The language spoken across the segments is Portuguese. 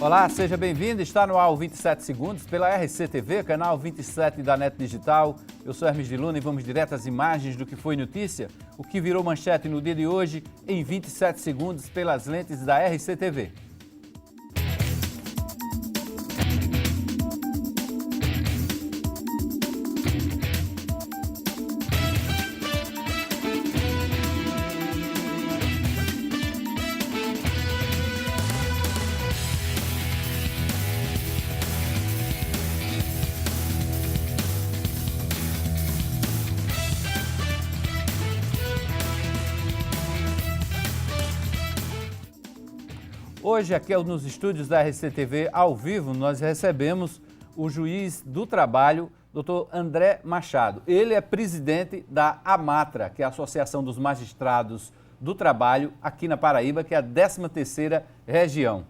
Olá, seja bem-vindo. Está no ar o 27 Segundos pela RCTV, canal 27 da NET Digital. Eu sou Hermes de Luna e vamos direto às imagens do que foi notícia, o que virou manchete no dia de hoje, em 27 segundos pelas lentes da RCTV. Hoje, aqui nos estúdios da RCTV, ao vivo, nós recebemos o juiz do trabalho, Dr. André Machado. Ele é presidente da AMATRA, que é a Associação dos Magistrados do Trabalho, aqui na Paraíba, que é a 13ª região.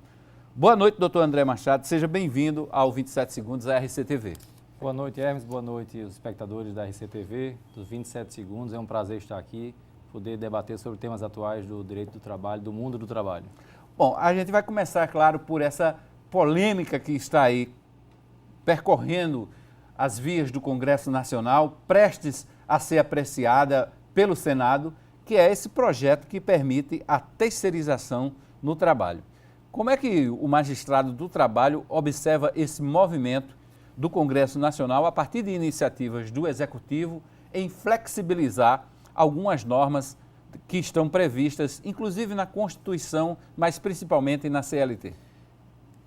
Boa noite, doutor André Machado. Seja bem-vindo ao 27 Segundos da RCTV. Boa noite, Hermes. Boa noite, os espectadores da RCTV, dos 27 Segundos. É um prazer estar aqui, poder debater sobre temas atuais do direito do trabalho, do mundo do trabalho. Bom, a gente vai começar, claro, por essa polêmica que está aí percorrendo as vias do Congresso Nacional, prestes a ser apreciada pelo Senado, que é esse projeto que permite a terceirização no trabalho. Como é que o magistrado do trabalho observa esse movimento do Congresso Nacional a partir de iniciativas do Executivo em flexibilizar algumas normas que estão previstas, inclusive na Constituição, mas principalmente na CLT?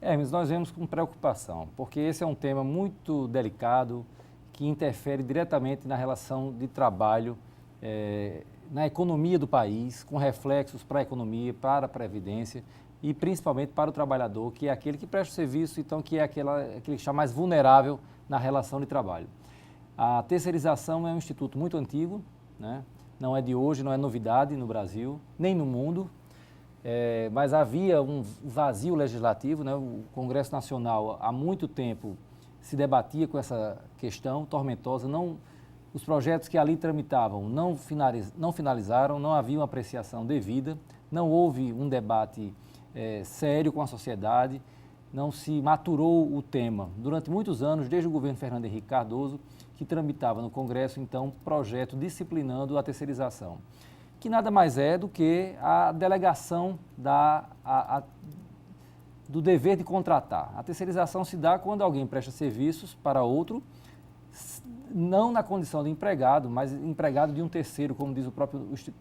Hermes, nós vemos com preocupação, porque esse é um tema muito delicado que interfere diretamente na relação de trabalho, na economia do país, com reflexos para a economia, para a previdência e principalmente para o trabalhador, que é aquele que presta o serviço, então que é aquele que está mais vulnerável na relação de trabalho. A terceirização é um instituto muito antigo, né? Não é de hoje, não é novidade no Brasil, nem no mundo, mas havia um vazio legislativo, né? O Congresso Nacional há muito tempo se debatia com essa questão tormentosa, os projetos que ali tramitavam não finalizaram, não havia uma apreciação devida, não houve um debate sério com a sociedade, não se maturou o tema. Durante muitos anos, desde o governo Fernando Henrique Cardoso, que tramitava no Congresso, então, projeto disciplinando a terceirização, que nada mais é do que a delegação do dever de contratar. A terceirização se dá quando alguém presta serviços para outro, não na condição de empregado, mas empregado de um terceiro, como diz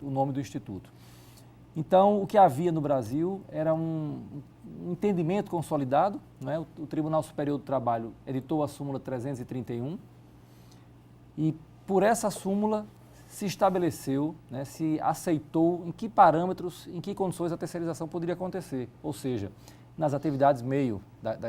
o nome do Instituto. Então, o que havia no Brasil era um entendimento consolidado, né? O Tribunal Superior do Trabalho editou a súmula 331 e, por essa súmula, se estabeleceu, né, se aceitou em que parâmetros, em que condições a terceirização poderia acontecer, ou seja, nas atividades meio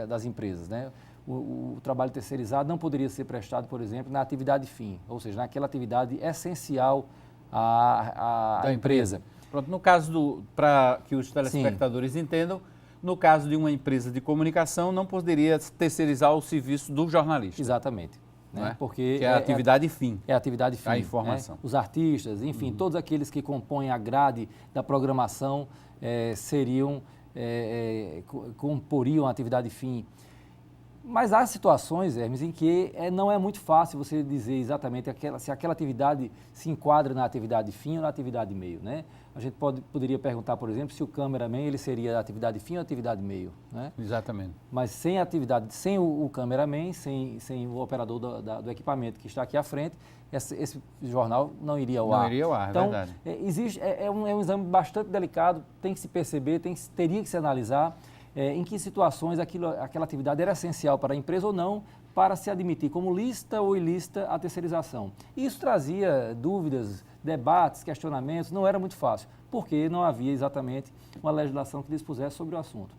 das empresas, né? O trabalho terceirizado não poderia ser prestado, por exemplo, na atividade fim, ou seja, naquela atividade essencial à empresa. Pronto, no caso para que os telespectadores entendam, no caso de uma empresa de comunicação, não poderia terceirizar o serviço do jornalista. Exatamente. Né? Porque que é a atividade fim. É a atividade fim. A informação. Né? Os artistas, enfim, todos aqueles que compõem a grade da programação comporiam a atividade fim. Mas há situações, Hermes, em que não é muito fácil você dizer exatamente se aquela atividade se enquadra na atividade fim ou na atividade meio, né? A gente poderia perguntar, por exemplo, se o cameraman ele seria atividade fim ou atividade meio, né? Exatamente. Mas sem o cameraman, sem o operador do equipamento que está aqui à frente, esse jornal não iria ao ar. Não iria ao ar, então, verdade. É um exame bastante delicado, tem que se perceber, teria que se analisar em que situações aquela atividade era essencial para a empresa ou não, para se admitir como lícita ou ilícita a terceirização. Isso trazia dúvidas, debates, questionamentos, não era muito fácil, porque não havia exatamente uma legislação que dispusesse sobre o assunto.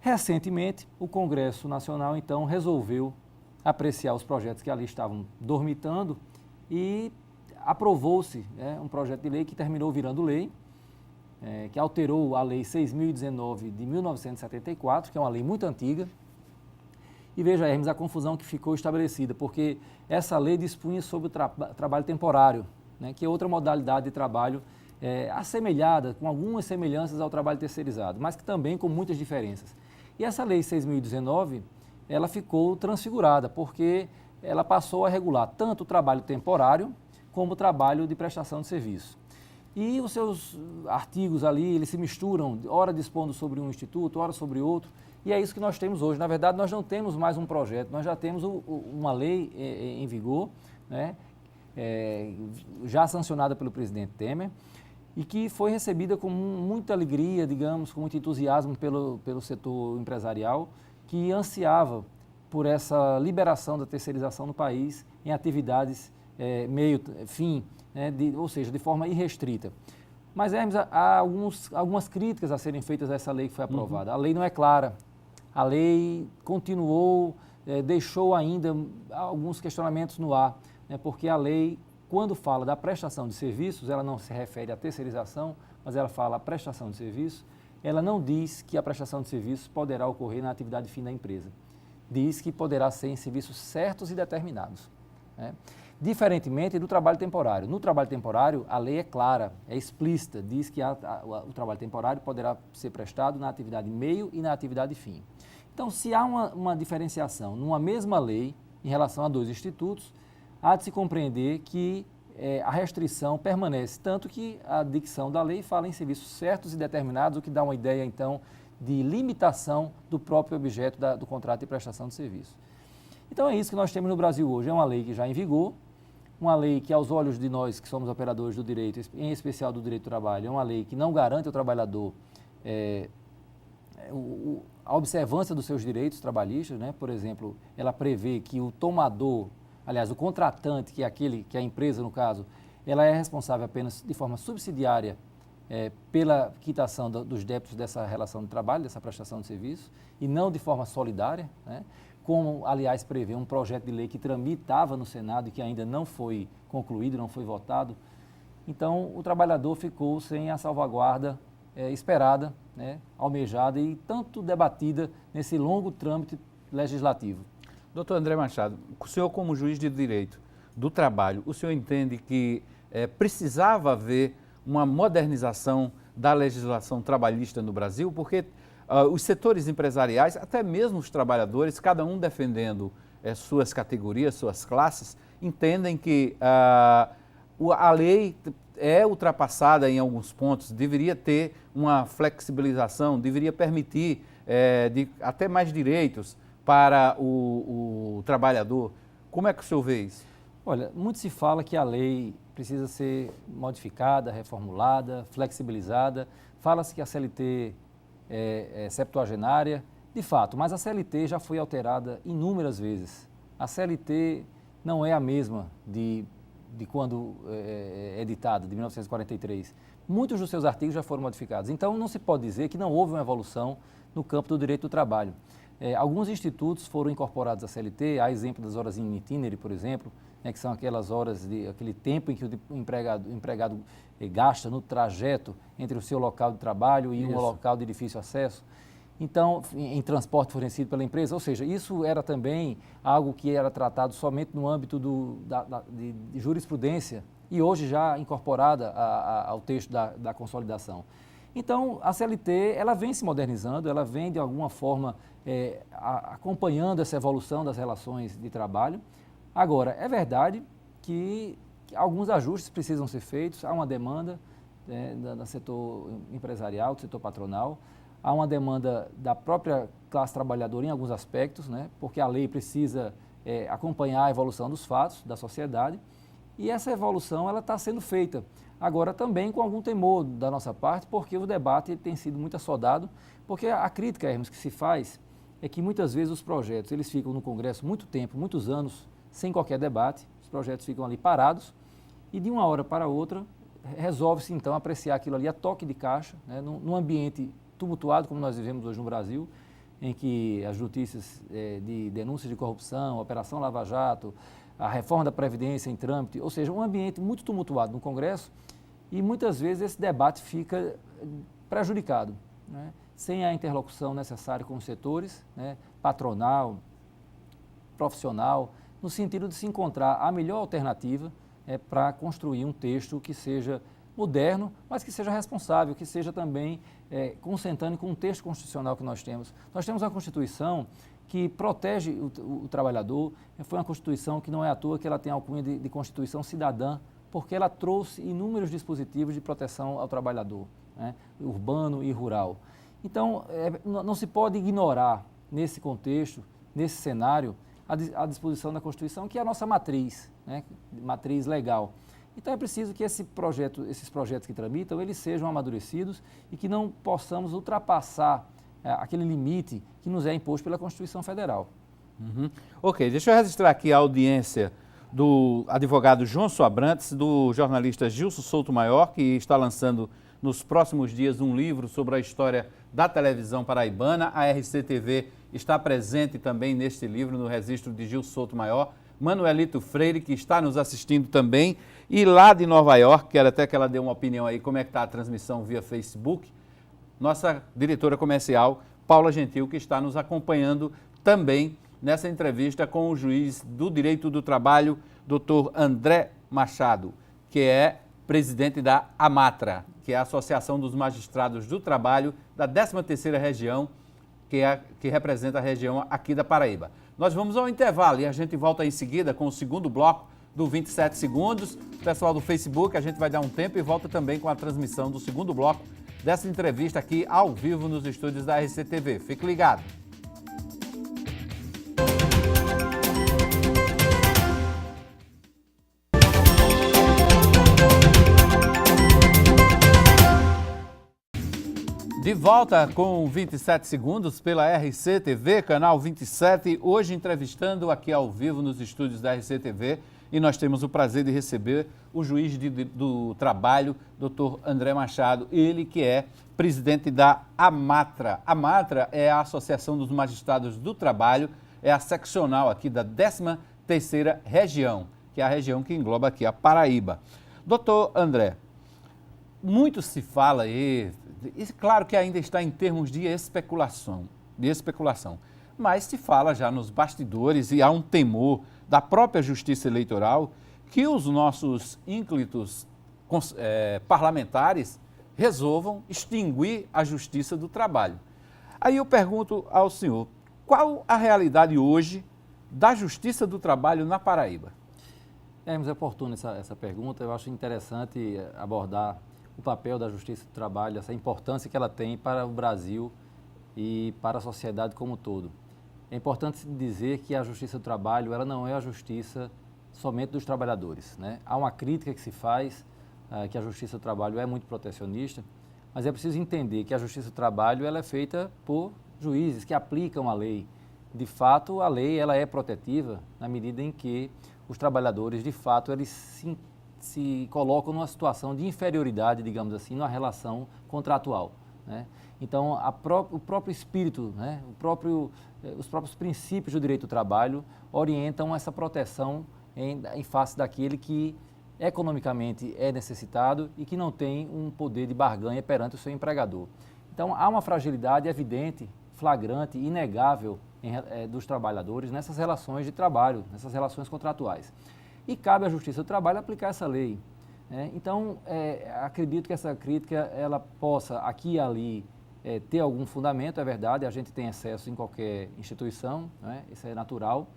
Recentemente, o Congresso Nacional, então, resolveu apreciar os projetos que ali estavam dormitando e aprovou-se, um projeto de lei que terminou virando lei, que alterou a Lei 6.019 de 1974, que é uma lei muito antiga. E veja, Hermes, a confusão que ficou estabelecida, porque essa lei dispunha sobre o trabalho temporário, né, que é outra modalidade de trabalho assemelhada, com algumas semelhanças ao trabalho terceirizado, mas que também com muitas diferenças. E essa lei 6.019, ela ficou transfigurada, porque ela passou a regular tanto o trabalho temporário como o trabalho de prestação de serviço. E os seus artigos ali, eles se misturam, ora dispondo sobre um instituto, ora sobre outro, e é isso que nós temos hoje. Na verdade, nós não temos mais um projeto, nós já temos uma lei em vigor, né, já sancionada pelo presidente Temer, e que foi recebida com muita alegria, digamos, com muito entusiasmo pelo setor empresarial, que ansiava por essa liberação da terceirização no país em atividades meio-fim, né, ou seja, de forma irrestrita. Mas, Hermes, há algumas críticas a serem feitas a essa lei que foi aprovada. A lei não é clara, a lei continuou, deixou ainda alguns questionamentos no ar, né, porque a lei, quando fala da prestação de serviços, ela não se refere à terceirização, mas ela fala à prestação de serviços, ela não diz que a prestação de serviços poderá ocorrer na atividade fim da empresa. Diz que poderá ser em serviços certos e determinados, né? Diferentemente do trabalho temporário. No trabalho temporário, a lei é clara, é explícita, diz que o trabalho temporário poderá ser prestado na atividade meio e na atividade fim. Então, se há uma diferenciação numa mesma lei em relação a dois institutos, há de se compreender que a restrição permanece, tanto que a dicção da lei fala em serviços certos e determinados, o que dá uma ideia, então, de limitação do próprio objeto do contrato de prestação de serviço. Então, é isso que nós temos no Brasil hoje. É uma lei que já em vigor, uma lei que, aos olhos de nós que somos operadores do direito, em especial do direito do trabalho, é uma lei que não garante ao trabalhador a observância dos seus direitos trabalhistas, né? Por exemplo, ela prevê que o tomador, aliás, o contratante, que é que é a empresa no caso, ela é responsável apenas de forma subsidiária pela quitação dos débitos dessa relação de trabalho, dessa prestação de serviço, e não de forma solidária, né? Como, aliás, prevê um projeto de lei que tramitava no Senado e que ainda não foi concluído, não foi votado. Então, o trabalhador ficou sem a salvaguarda esperada, né, almejada e tanto debatida nesse longo trâmite legislativo. Doutor André Machado, o senhor como juiz de direito do trabalho, o senhor entende que precisava haver uma modernização da legislação trabalhista no Brasil? Porque os setores empresariais, até mesmo os trabalhadores, cada um defendendo suas categorias, suas classes, entendem que a lei é ultrapassada em alguns pontos, deveria ter uma flexibilização, deveria permitir até mais direitos para o trabalhador. Como é que o senhor vê isso? Olha, muito se fala que a lei precisa ser modificada, reformulada, flexibilizada. Fala-se que a CLT é septuagenária, de fato, mas a CLT já foi alterada inúmeras vezes. A CLT não é a mesma de quando editada, de 1943. Muitos dos seus artigos já foram modificados. Então, não se pode dizer que não houve uma evolução no campo do direito do trabalho. Alguns institutos foram incorporados à CLT, há exemplo das horas in itinere, por exemplo, né, que são aquelas horas, aquele tempo em que o empregado gasta no trajeto entre o seu local de trabalho e um local de difícil acesso. Então, em transporte fornecido pela empresa, ou seja, isso era também algo que era tratado somente no âmbito de jurisprudência e hoje já incorporada ao texto da consolidação. Então, a CLT, ela vem se modernizando, ela vem de alguma forma acompanhando essa evolução das relações de trabalho. Agora, é verdade que alguns ajustes precisam ser feitos, há uma demanda do setor empresarial, do setor patronal, há uma demanda da própria classe trabalhadora em alguns aspectos, né, porque a lei precisa acompanhar a evolução dos fatos da sociedade e essa evolução ela está sendo feita. Agora também com algum temor da nossa parte, porque o debate tem sido muito assodado, porque a crítica, Hermes, que se faz é que muitas vezes os projetos eles ficam no Congresso muito tempo, muitos anos, sem qualquer debate, os projetos ficam ali parados e de uma hora para outra resolve-se então apreciar aquilo ali a toque de caixa, né, num ambiente tumultuado como nós vivemos hoje no Brasil, em que as notícias de denúncias de corrupção, Operação Lava Jato, a reforma da Previdência em trâmite, ou seja, um ambiente muito tumultuado no Congresso e muitas vezes esse debate fica prejudicado, né, sem a interlocução necessária com os setores, né, patronal, profissional, no sentido de se encontrar a melhor alternativa para construir um texto que seja moderno, mas que seja responsável, que seja também consentâneo com o texto constitucional que nós temos. Nós temos uma Constituição que protege o trabalhador, foi uma Constituição que não é à toa que ela tem a alcunha de Constituição cidadã, porque ela trouxe inúmeros dispositivos de proteção ao trabalhador, né, urbano e rural. Então, não se pode ignorar, nesse contexto, nesse cenário, a disposição da Constituição, que é a nossa matriz, né, matriz legal. Então, é preciso que esses projetos que tramitam, eles sejam amadurecidos e que não possamos ultrapassar aquele limite que nos é imposto pela Constituição Federal. Uhum. Ok, deixa eu registrar aqui a audiência do advogado João Abrantes, do jornalista Gilson Souto Maior, que está lançando nos próximos dias um livro sobre a história da televisão paraibana. A RCTV está presente também neste livro, no registro de Gilson Souto Maior. Manuelito Freire, que está nos assistindo também, e lá de Nova York, quero até que ela dê uma opinião aí, como é que está a transmissão via Facebook, nossa diretora comercial, Paula Gentil, que está nos acompanhando também nessa entrevista com o juiz do Direito do Trabalho, Dr. André Machado, que é presidente da AMATRA, que é a Associação dos Magistrados do Trabalho da 13ª Região, que representa a região aqui da Paraíba. Nós vamos ao intervalo e a gente volta em seguida com o segundo bloco do 27 segundos. Pessoal do Facebook, a gente vai dar um tempo e volta também com a transmissão do segundo bloco dessa entrevista aqui ao vivo nos estúdios da RCTV. Fique ligado. De volta com 27 segundos pela RCTV, canal 27, hoje entrevistando aqui ao vivo nos estúdios da RCTV, e nós temos o prazer de receber o juiz do trabalho, Dr. André Machado, ele que é presidente da AMATRA. A AMATRA é a Associação dos Magistrados do Trabalho, é a seccional aqui da 13ª Região, que é a região que engloba aqui a Paraíba. Doutor André, muito se fala aí, e claro que ainda está em termos de especulação, mas se fala já nos bastidores e há um temor da própria Justiça Eleitoral que os nossos ínclitos parlamentares resolvam extinguir a Justiça do Trabalho. Aí eu pergunto ao senhor, qual a realidade hoje da Justiça do Trabalho na Paraíba? É muito oportuna essa pergunta, eu acho interessante abordar o papel da Justiça do Trabalho, essa importância que ela tem para o Brasil e para a sociedade como um todo. É importante dizer que a Justiça do Trabalho ela não é a justiça somente dos trabalhadores, né? Há uma crítica que se faz que a Justiça do Trabalho é muito protecionista, mas é preciso entender que a Justiça do Trabalho ela é feita por juízes que aplicam a lei. De fato, a lei ela é protetiva na medida em que os trabalhadores, de fato, eles se colocam numa situação de inferioridade, digamos assim, numa relação contratual, né? Então, o próprio espírito, né? Os próprios princípios do direito do trabalho orientam essa proteção em face daquele que economicamente é necessitado e que não tem um poder de barganha perante o seu empregador. Então, há uma fragilidade evidente, flagrante, inegável dos trabalhadores nessas relações de trabalho, nessas relações contratuais. E cabe à Justiça do Trabalho aplicar essa lei, né? Então, acredito que essa crítica ela possa aqui e ali ter algum fundamento, é verdade, a gente tem excesso em qualquer instituição, né? Isso é natural,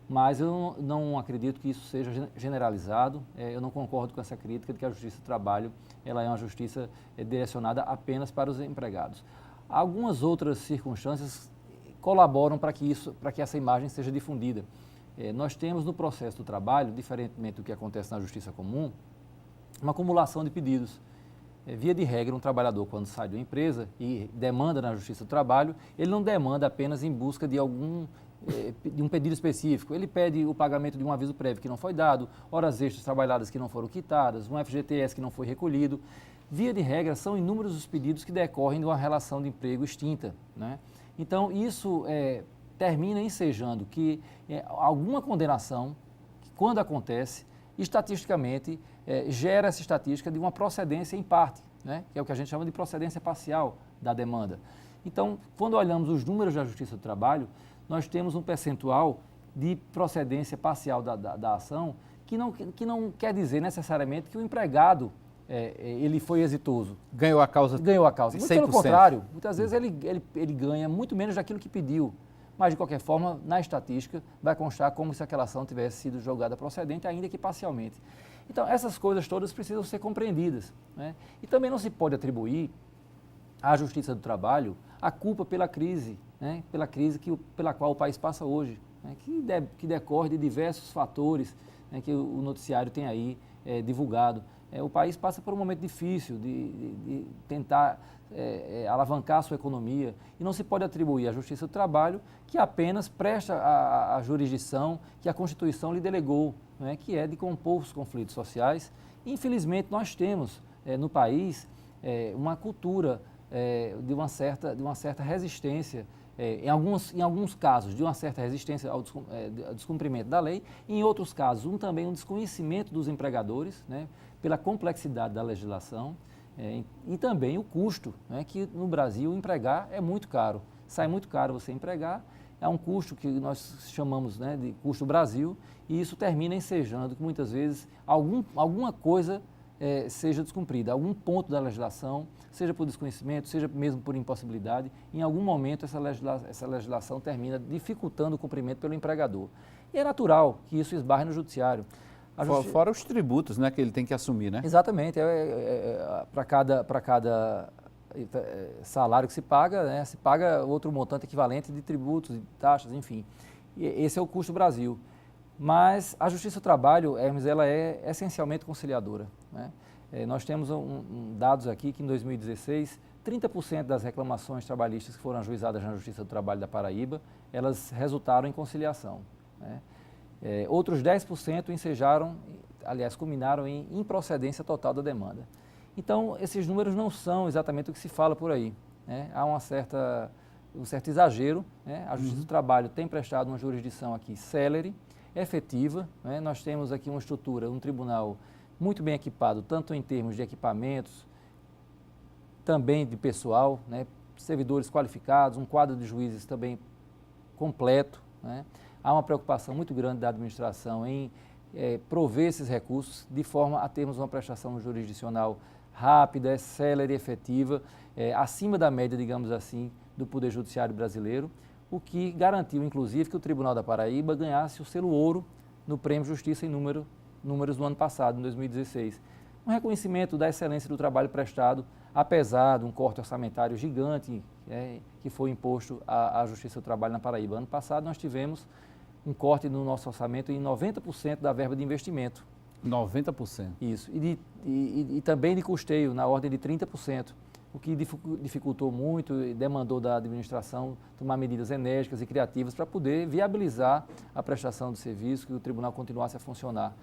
mas eu não acredito que isso seja generalizado, eu não concordo com essa crítica de que a Justiça do Trabalho ela é uma justiça direcionada apenas para os empregados. Algumas outras circunstâncias colaboram para que essa imagem seja difundida. Nós temos no processo do trabalho, diferentemente do que acontece na justiça comum, uma acumulação de pedidos. Via de regra, um trabalhador, quando sai de uma empresa e demanda na Justiça do Trabalho, ele não demanda apenas em busca de um pedido específico. Ele pede o pagamento de um aviso prévio que não foi dado, horas extras trabalhadas que não foram quitadas, um FGTS que não foi recolhido. Via de regra, são inúmeros os pedidos que decorrem de uma relação de emprego extinta, né? Então, isso termina ensejando que alguma condenação, que quando acontece, estatisticamente, gera essa estatística de uma procedência em parte, né? Que é o que a gente chama de procedência parcial da demanda. Então, quando olhamos os números da Justiça do Trabalho, nós temos um percentual de procedência parcial da ação que não quer dizer necessariamente que o empregado ele foi exitoso. Ganhou a causa. Ganhou a causa. Muito 100%. pelo contrário, muitas vezes ele ganha muito menos daquilo que pediu. Mas, de qualquer forma, na estatística, vai constar como se aquela ação tivesse sido julgada procedente, ainda que parcialmente. Então, essas coisas todas precisam ser compreendidas, né? E também não se pode atribuir à Justiça do Trabalho a culpa pela crise, né? Pela crise pela qual o país passa hoje, né? Que decorre de diversos fatores, né? Que o noticiário tem aí divulgado. O país passa por um momento difícil de tentar alavancar a sua economia e não se pode atribuir à Justiça do Trabalho que apenas presta a jurisdição que a Constituição lhe delegou, né, que é de compor os conflitos sociais. Infelizmente, nós temos no país uma cultura de uma certa resistência, em alguns casos, de uma certa resistência ao descumprimento da lei, e em outros casos, também um desconhecimento dos empregadores, né, pela complexidade da legislação, e também o custo, né, que no Brasil empregar é muito caro. Sai muito caro você empregar, é um custo que nós chamamos, né, de custo Brasil, e isso termina ensejando que muitas vezes alguma coisa seja descumprida, algum ponto da legislação, seja por desconhecimento, seja mesmo por impossibilidade, em algum momento essa legislação termina dificultando o cumprimento pelo empregador. E é natural que isso esbarre no judiciário. Fora os tributos, né, que ele tem que assumir, né? Exatamente. Para cada salário que se paga, né, se paga outro montante equivalente de tributos, de taxas, enfim. E esse é o custo Brasil. Mas a Justiça do Trabalho, Hermes, ela é essencialmente conciliadora, né? Nós temos dados aqui que em 2016, 30% das reclamações trabalhistas que foram ajuizadas na Justiça do Trabalho da Paraíba, elas resultaram em conciliação, né? Outros 10% ensejaram, aliás, culminaram em improcedência total da demanda. Então, esses números não são exatamente o que se fala por aí, né? Há um certo exagero, né? A Justiça do Trabalho tem prestado uma jurisdição aqui célere, efetiva, né? Nós temos aqui uma estrutura, um tribunal muito bem equipado, tanto em termos de equipamentos, também de pessoal, né? Servidores qualificados, um quadro de juízes também completo, né? Há uma preocupação muito grande da administração em prover esses recursos de forma a termos uma prestação jurisdicional rápida, célere e efetiva, acima da média, digamos assim, do Poder Judiciário brasileiro, o que garantiu, inclusive, que o Tribunal da Paraíba ganhasse o selo ouro no Prêmio Justiça em Números do ano passado, em 2016. Um reconhecimento da excelência do trabalho prestado, apesar de um corte orçamentário gigante que foi imposto à Justiça do Trabalho na Paraíba. Ano passado nós tivemos um corte no nosso orçamento em 90% da verba de investimento. 90%? Isso. E também de custeio, na ordem de 30%, o que dificultou muito e demandou da administração tomar medidas enérgicas e criativas para poder viabilizar a prestação do serviço, que o tribunal continuasse a funcionar.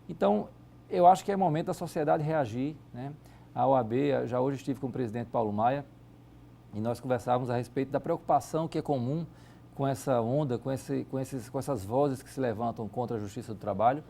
Então, eu acho que é momento da sociedade reagir, né? A OAB, já hoje estive com o presidente Paulo Maia, e nós conversávamos a respeito da preocupação que é comum com essa onda, com essas vozes que se levantam contra a Justiça do Trabalho,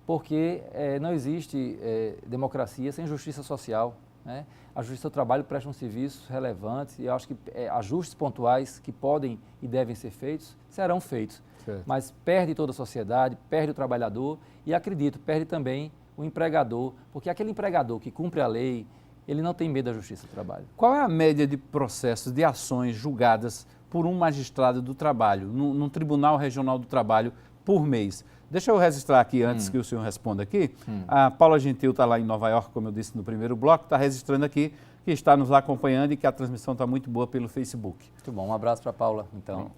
porque não existe democracia sem justiça social, né? A Justiça do Trabalho presta um serviço relevante e eu acho que ajustes pontuais que podem e devem ser feitos, serão feitos. Certo. Mas perde toda a sociedade, perde o trabalhador e, acredito, perde também o empregador, porque aquele empregador que cumpre a lei, ele não tem medo da Justiça do Trabalho. Qual é a média de processos, de ações julgadas por um magistrado do trabalho, num Tribunal Regional do Trabalho, por mês? Deixa eu registrar aqui, antes que o senhor responda aqui. A Paula Gentil está lá em Nova York, como eu disse no primeiro bloco, está registrando aqui, que está nos acompanhando e que a transmissão está muito boa pelo Facebook. Muito bom, um abraço para a Paula, então.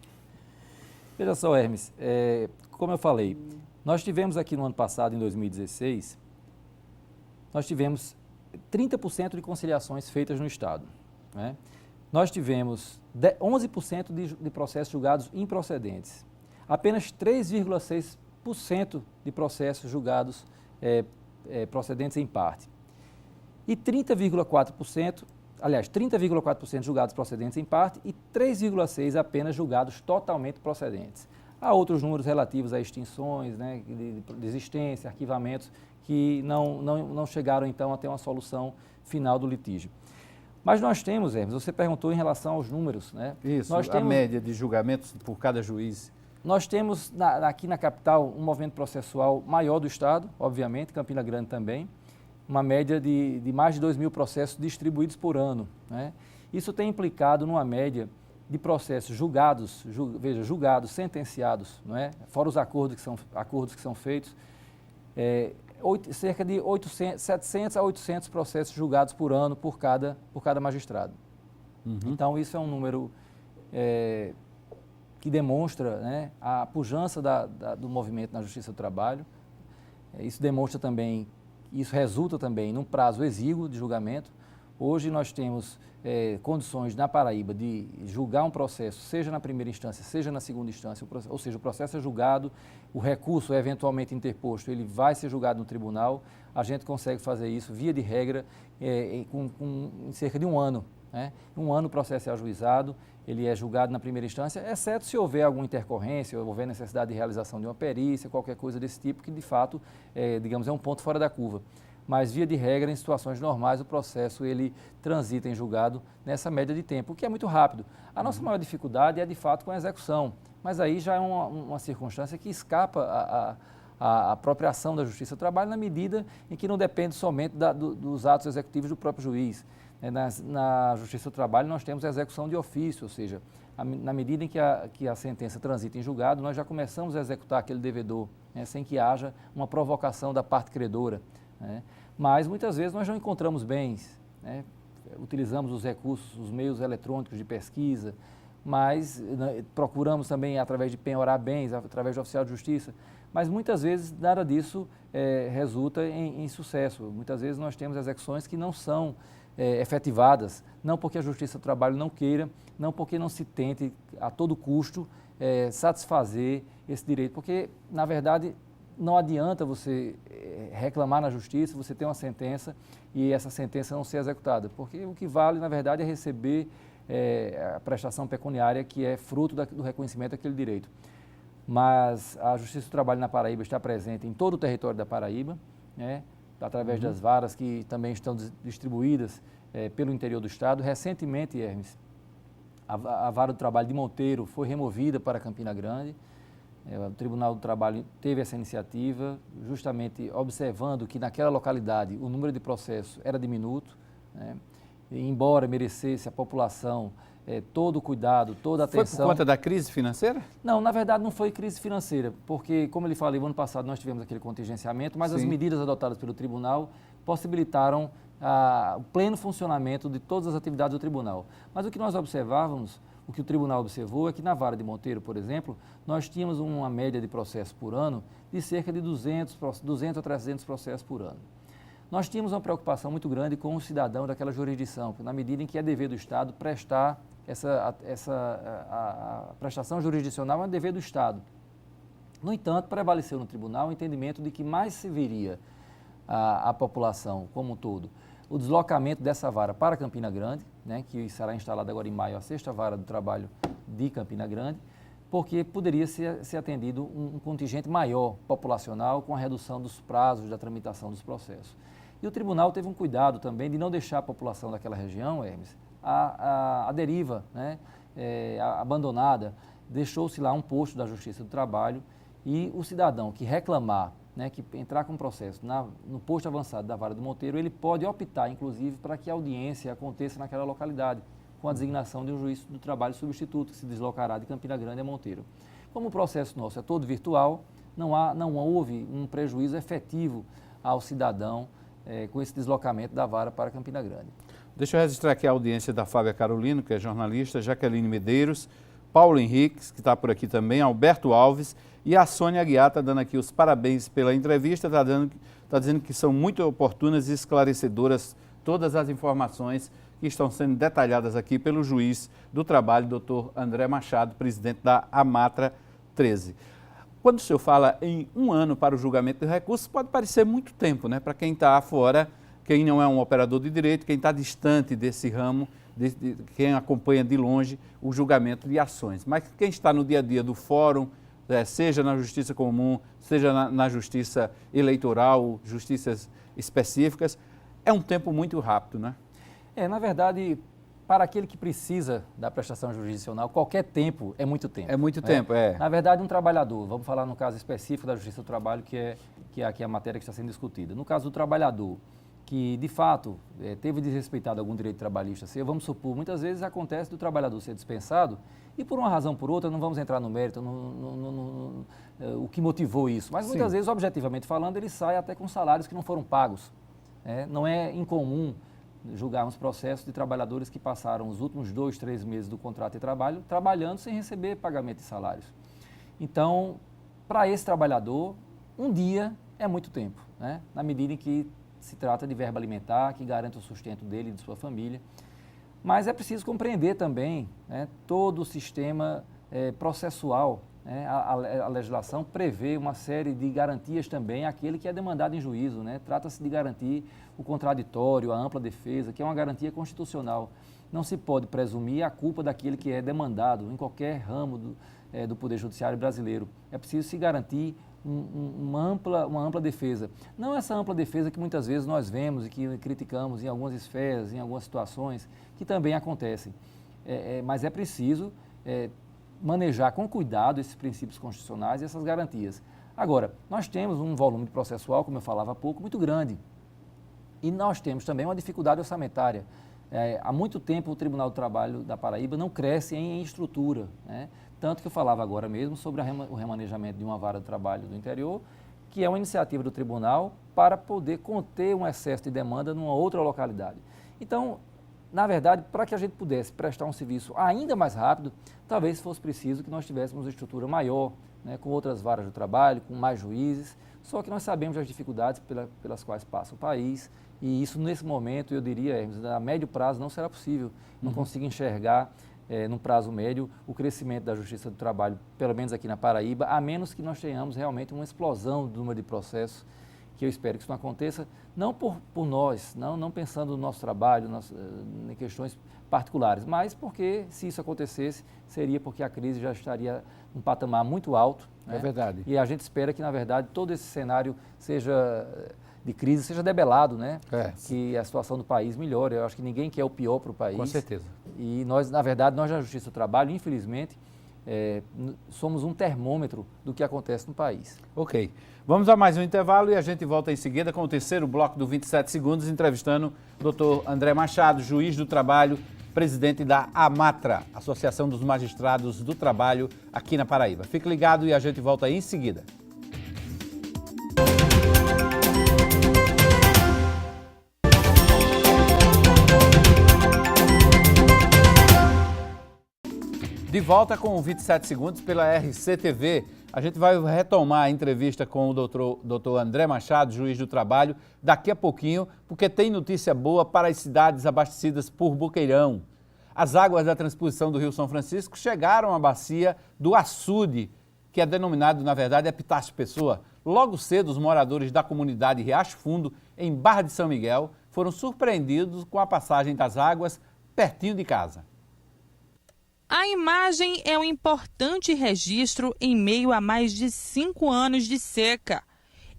Veja só, Hermes, como eu falei, nós tivemos aqui no ano passado, em 2016, nós tivemos 30% de conciliações feitas no Estado, né? Nós tivemos 11% de processos julgados improcedentes, apenas 3,6% de processos julgados procedentes em parte e 30,4% julgados procedentes em parte e 3,6% apenas julgados totalmente procedentes. Há outros números relativos a extinções, né, de desistência, arquivamentos, que não chegaram então a ter uma solução final do litígio. Mas nós temos, Hermes, você perguntou em relação aos números, né? Isso, nós temos, a média de julgamentos por cada juiz. Nós temos aqui na capital um movimento processual maior do Estado, obviamente, Campina Grande também, uma média de mais de 2.000 processos distribuídos por ano, né? Isso tem implicado numa média de processos julgados, julgados, sentenciados, não é? Fora os acordos que são feitos, cerca de 700 a 800 processos julgados por ano por cada magistrado. Uhum. Então, isso é um número que demonstra, né, a pujança do movimento na Justiça do Trabalho. Isso demonstra também, isso resulta também num prazo exíguo de julgamento. Hoje nós temos condições na Paraíba de julgar um processo, seja na primeira instância, seja na segunda instância, ou seja, o processo é julgado, o recurso é eventualmente interposto, ele vai ser julgado no tribunal, a gente consegue fazer isso, via de regra, em cerca de um ano. Né? Um ano o processo é ajuizado, ele é julgado na primeira instância, exceto se houver alguma intercorrência, ou houver necessidade de realização de uma perícia, qualquer coisa desse tipo, que de fato, digamos, é um ponto fora da curva. Mas, via de regra, em situações normais, o processo ele transita em julgado nessa média de tempo, o que é muito rápido. A nossa maior dificuldade é, de fato, com a execução, mas aí já é uma circunstância que escapa à própria ação da Justiça do Trabalho, na medida em que não depende somente dos atos executivos do próprio juiz. Na Justiça do Trabalho, nós temos a execução de ofício, ou seja, na medida em que a sentença transita em julgado, nós já começamos a executar aquele devedor, né, sem que haja uma provocação da parte credora. Né? Mas muitas vezes nós não encontramos bens, né? Utilizamos os recursos, os meios eletrônicos de pesquisa, mas procuramos também através de penhorar bens, através de oficial de justiça, mas muitas vezes nada disso resulta em sucesso. Muitas vezes nós temos execuções que não são efetivadas, não porque a Justiça do Trabalho não queira, não porque não se tente a todo custo satisfazer esse direito, porque na verdade não adianta você reclamar na justiça, você ter uma sentença e essa sentença não ser executada, porque o que vale, na verdade, é receber a prestação pecuniária que é fruto do reconhecimento daquele direito. Mas a Justiça do Trabalho na Paraíba está presente em todo o território da Paraíba, né, através das varas que também estão distribuídas pelo interior do estado. Recentemente, Hermes, a vara do trabalho de Monteiro foi removida para Campina Grande. O Tribunal do Trabalho teve essa iniciativa, justamente observando que naquela localidade o número de processos era diminuto, né? E, embora merecesse a população todo o cuidado, toda a atenção. Foi por conta da crise financeira? Não, na verdade não foi crise financeira, porque, como eu lhe falei, o ano passado nós tivemos aquele contingenciamento, mas Sim. As medidas adotadas pelo Tribunal possibilitaram o pleno funcionamento de todas as atividades do Tribunal. Mas o que nós observávamos, o que o Tribunal observou é que na vara de Monteiro, por exemplo, nós tínhamos uma média de processos por ano de cerca de 200 a 300 processos por ano. Nós tínhamos uma preocupação muito grande com o cidadão daquela jurisdição, na medida em que é dever do Estado prestar a prestação jurisdicional é dever do Estado. No entanto, prevaleceu no Tribunal o entendimento de que mais serviria à população como um todo o deslocamento dessa vara para Campina Grande, né, que será instalada agora em maio a 6ª vara do trabalho de Campina Grande, porque poderia ser atendido um contingente maior populacional com a redução dos prazos da tramitação dos processos. E o tribunal teve um cuidado também de não deixar a população daquela região, Hermes, à deriva, né, abandonada. Deixou-se lá um posto da Justiça do Trabalho e o cidadão que reclamar, né, que entrar com um processo no posto avançado da Vara do Monteiro, ele pode optar, inclusive, para que a audiência aconteça naquela localidade, com a designação de um juiz do trabalho substituto, que se deslocará de Campina Grande a Monteiro. Como o processo nosso é todo virtual, não houve um prejuízo efetivo ao cidadão com esse deslocamento da vara para Campina Grande. Deixa eu registrar aqui a audiência da Fábia Carolino, que é jornalista, Jaqueline Medeiros, Paulo Henriques, que está por aqui também, Alberto Alves e a Sônia Aguiar está dando aqui os parabéns pela entrevista, está dizendo que são muito oportunas e esclarecedoras todas as informações que estão sendo detalhadas aqui pelo juiz do trabalho, doutor André Machado, presidente da Amatra 13. Quando o senhor fala em um ano para o julgamento de recursos, pode parecer muito tempo, né? Para quem está fora, quem não é um operador de direito, quem está distante desse ramo, quem acompanha de longe o julgamento de ações. Mas quem está no dia a dia do fórum, seja na justiça comum, seja na justiça eleitoral, justiças específicas, é um tempo muito rápido, né? Na verdade, para aquele que precisa da prestação jurisdicional, qualquer tempo é muito tempo. É muito tempo, é. Na verdade, um trabalhador, vamos falar no caso específico da Justiça do Trabalho, que é aqui a matéria que está sendo discutida. No caso do trabalhador que, de fato, teve desrespeitado algum direito trabalhista seu, vamos supor, muitas vezes acontece do trabalhador ser dispensado e, por uma razão ou por outra, não vamos entrar no mérito, o que motivou isso, mas muitas vezes, objetivamente falando, ele sai até com salários que não foram pagos. Não é incomum julgarmos processos de trabalhadores que passaram os últimos 2, 3 meses do contrato de trabalho trabalhando sem receber pagamento de salários. Então, para esse trabalhador, um dia é muito tempo, né? Na medida em que se trata de verba alimentar, que garante o sustento dele e de sua família. Mas é preciso compreender também, né, todo o sistema processual. Né? A legislação prevê uma série de garantias também àquele que é demandado em juízo. Né? Trata-se de garantir o contraditório, a ampla defesa, que é uma garantia constitucional. Não se pode presumir a culpa daquele que é demandado em qualquer ramo do Poder Judiciário brasileiro. É preciso se garantir uma ampla defesa. Não essa ampla defesa que muitas vezes nós vemos e que criticamos em algumas esferas, em algumas situações, que também acontecem. Mas é preciso manejar com cuidado esses princípios constitucionais e essas garantias. Agora, nós temos um volume processual, como eu falava há pouco, muito grande. E nós temos também uma dificuldade orçamentária. Há muito tempo o Tribunal do Trabalho da Paraíba não cresce em estrutura, né? Tanto que eu falava agora mesmo sobre o remanejamento de uma vara de trabalho do interior, que é uma iniciativa do tribunal para poder conter um excesso de demanda numa outra localidade. Então, na verdade, para que a gente pudesse prestar um serviço ainda mais rápido, talvez fosse preciso que nós tivéssemos uma estrutura maior, né, com outras varas de trabalho, com mais juízes, só que nós sabemos as dificuldades pelas quais passa o país, e isso nesse momento, eu diria, Hermes, a médio prazo não será possível. Não consigo enxergar num prazo médio, o crescimento da Justiça do Trabalho, pelo menos aqui na Paraíba, a menos que nós tenhamos realmente uma explosão do número de processos, que eu espero que isso não aconteça, não por nós, não pensando no nosso trabalho, em questões particulares, mas porque, se isso acontecesse, seria porque a crise já estaria num patamar muito alto. Né? É verdade. E a gente espera que, na verdade, todo esse cenário de crise seja debelado, né? Que a situação do país melhore. Eu acho que ninguém quer o pior para o país. Com certeza. E nós, na verdade, nós da Justiça do Trabalho, infelizmente, somos um termômetro do que acontece no país. Ok. Vamos a mais um intervalo e a gente volta em seguida com o terceiro bloco do 27 Segundos, entrevistando o Dr. André Machado, juiz do trabalho, presidente da AMATRA, Associação dos Magistrados do Trabalho, aqui na Paraíba. Fique ligado e a gente volta aí em seguida. De volta com o 27 Segundos pela RCTV. A gente vai retomar a entrevista com o doutor André Machado, juiz do trabalho, daqui a pouquinho, porque tem notícia boa para as cidades abastecidas por Boqueirão. As águas da transposição do Rio São Francisco chegaram à bacia do açude, que é denominado, na verdade, Epitácio Pessoa. Logo cedo, os moradores da comunidade Riacho Fundo, em Barra de São Miguel, foram surpreendidos com a passagem das águas pertinho de casa. A imagem é um importante registro em meio a mais de 5 anos de seca.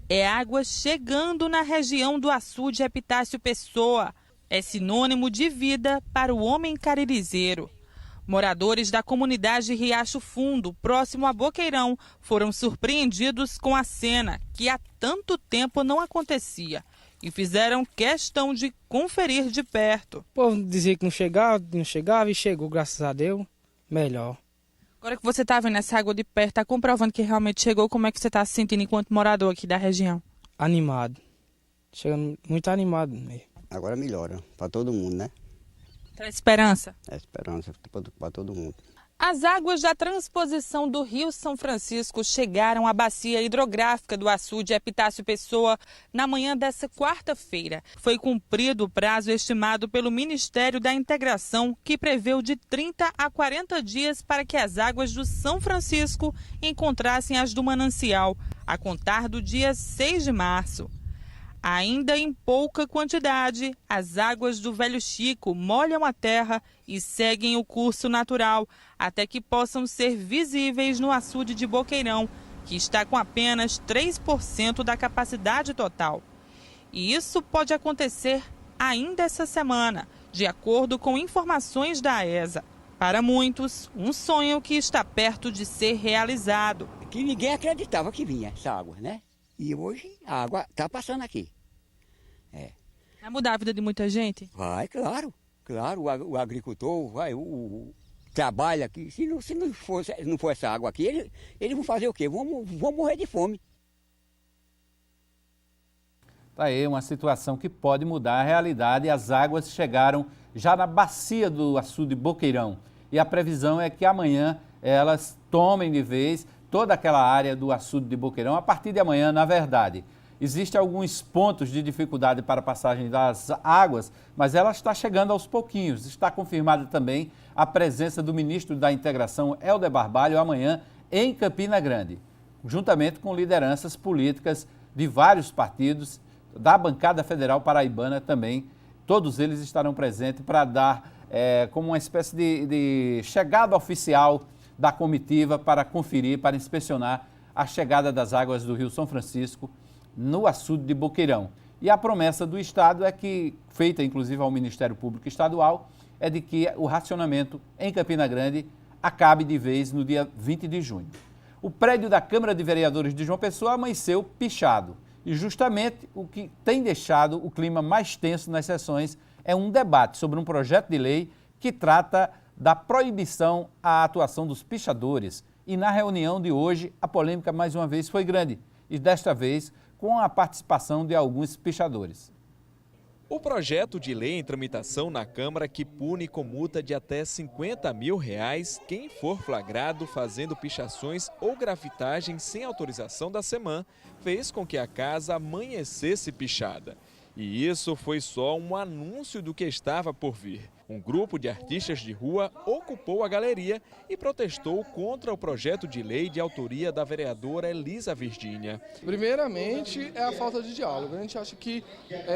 É água chegando na região do açude Epitácio Pessoa. É sinônimo de vida para o homem caririzeiro. Moradores da comunidade Riacho Fundo, próximo a Boqueirão, foram surpreendidos com a cena que há tanto tempo não acontecia e fizeram questão de conferir de perto. O povo dizia que não chegava e chegou, graças a Deus. Melhor. Agora que você está vendo essa água de perto, está comprovando que realmente chegou, como é que você está se sentindo enquanto morador aqui da região? Animado. Chegando muito animado mesmo. Agora melhora para todo mundo, né? Traz esperança? É esperança para todo mundo. As águas da transposição do Rio São Francisco chegaram à bacia hidrográfica do açude Epitácio Pessoa na manhã desta quarta-feira. Foi cumprido o prazo estimado pelo Ministério da Integração, que preveu de 30 a 40 dias para que as águas do São Francisco encontrassem as do manancial, a contar do dia 6 de março. Ainda em pouca quantidade, as águas do Velho Chico molham a terra e seguem o curso natural, até que possam ser visíveis no açude de Boqueirão, que está com apenas 3% da capacidade total. E isso pode acontecer ainda essa semana, de acordo com informações da AESA. Para muitos, um sonho que está perto de ser realizado. Que ninguém acreditava que vinha essa água, né? E hoje a água está passando aqui. Vai mudar a vida de muita gente? Vai, claro. Claro, o agricultor vai, trabalha aqui. Se não for essa água aqui, eles vão fazer o quê? Vão morrer de fome. Está aí uma situação que pode mudar a realidade. As águas chegaram já na bacia do açude Boqueirão. E a previsão é que amanhã elas tomem de vez toda aquela área do açude de Boqueirão. A partir de amanhã, na verdade, existem alguns pontos de dificuldade para a passagem das águas, mas ela está chegando aos pouquinhos. Está confirmada também a presença do ministro da Integração, Helder Barbalho, amanhã em Campina Grande, juntamente com lideranças políticas de vários partidos, da bancada federal paraibana também. Todos eles estarão presentes para dar como uma espécie de chegada oficial da comitiva para conferir, para inspecionar a chegada das águas do Rio São Francisco no açude de Boqueirão. E a promessa do Estado é que, feita inclusive ao Ministério Público Estadual, é de que o racionamento em Campina Grande acabe de vez no dia 20 de junho. O prédio da Câmara de Vereadores de João Pessoa amanheceu pichado. E justamente o que tem deixado o clima mais tenso nas sessões é um debate sobre um projeto de lei que trata da proibição à atuação dos pichadores. E na reunião de hoje, a polêmica mais uma vez foi grande. E desta vez, com a participação de alguns pichadores. O projeto de lei em tramitação na Câmara que pune com multa de até R$50 mil quem for flagrado fazendo pichações ou grafitagem sem autorização da SEMAN fez com que a casa amanhecesse pichada. E isso foi só um anúncio do que estava por vir. Um grupo de artistas de rua ocupou a galeria e protestou contra o projeto de lei de autoria da vereadora Elisa Virgínia. Primeiramente, é a falta de diálogo. A gente acha que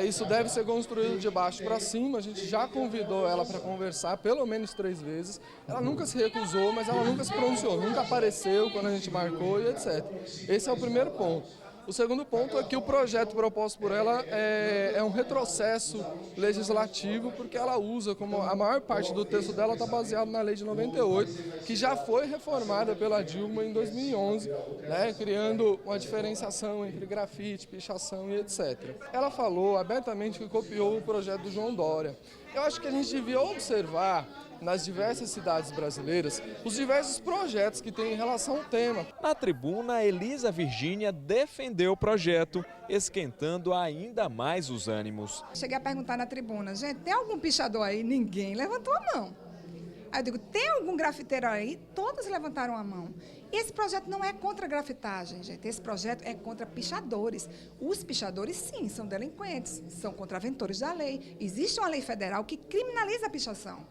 isso deve ser construído de baixo para cima. A gente já convidou ela para conversar pelo menos 3 vezes. Ela nunca se recusou, mas ela nunca se pronunciou, nunca apareceu quando a gente marcou e etc. Esse é o primeiro ponto. O segundo ponto é que o projeto proposto por ela é um retrocesso legislativo, porque ela usa, como a maior parte do texto dela está baseado na lei de 98, que já foi reformada pela Dilma em 2011, né, criando uma diferenciação entre grafite, pichação e etc. Ela falou abertamente que copiou o projeto do João Dória. Eu acho que a gente devia observar nas diversas cidades brasileiras os diversos projetos que têm em relação ao tema. Na tribuna, Elisa Virgínia defendeu o projeto, esquentando ainda mais os ânimos. Cheguei a perguntar na tribuna, gente, tem algum pichador aí? Ninguém levantou a mão. Aí eu digo, tem algum grafiteiro aí? Todos levantaram a mão. E esse projeto não é contra a grafitagem, gente. Esse projeto é contra pichadores. Os pichadores, sim, são delinquentes, são contraventores da lei. Existe uma lei federal que criminaliza a pichação.